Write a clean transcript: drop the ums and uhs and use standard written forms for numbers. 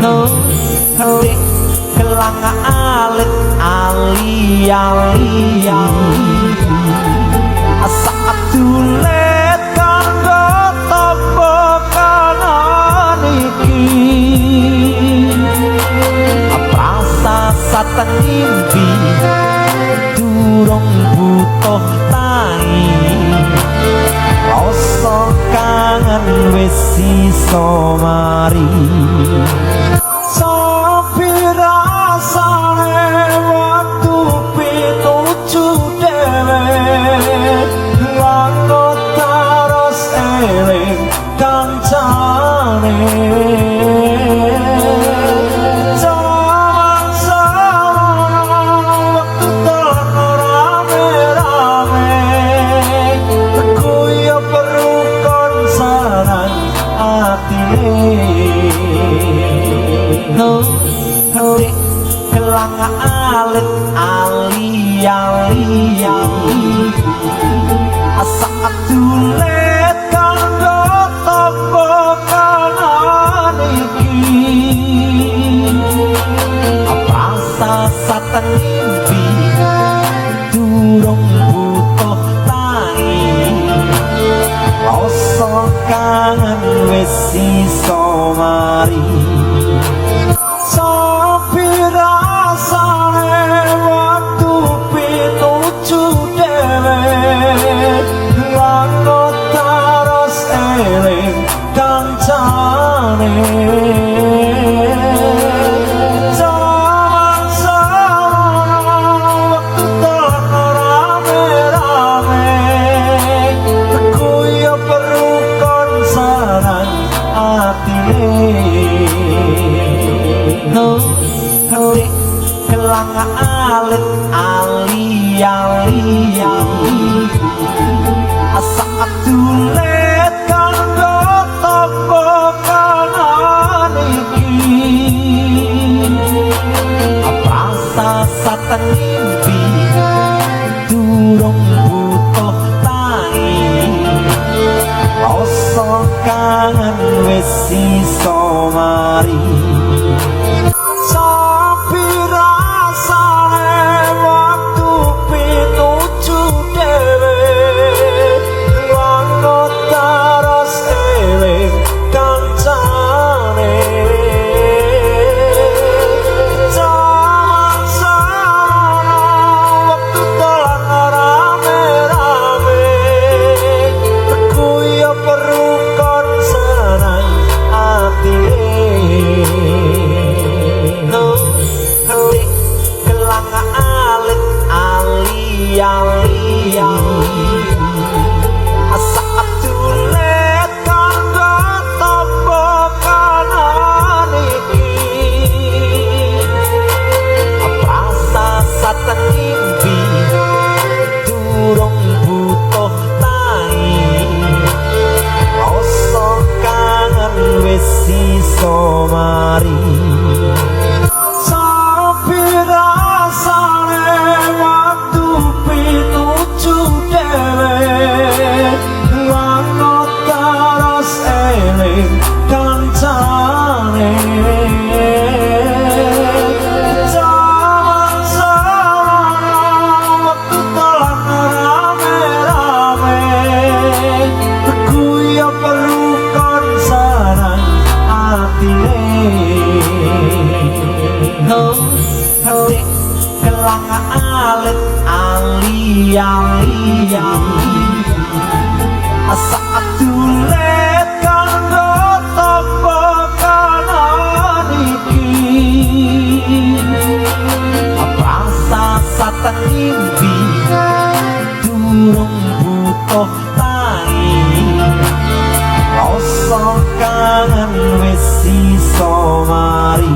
Hati gelang alit ali-ali saat tulet kanggo topo kanan iki prasasat ngimpi durung butuh tangi rasa kangen wis iso mari hati gelang alit ali-ali saat tulet kanggo topo kanan iki prasasat ngimpi durung butuh tangi rasa kangen wis iso mari hati gelang alit ali-ali saat tulet kanggo topo kanan iki prasasat ngimpi durung butuh tangi rasa kangen wis iso mari saat tulet kanggo topo kanan iki prasasat ngimpi durung butuh tangi rasa kangen wis iso mari hati gelang alit ali-ali saat tulet kanggo topo kanan iki prasasat ngimpi durung butuh tangi rasa kangen wis iso mari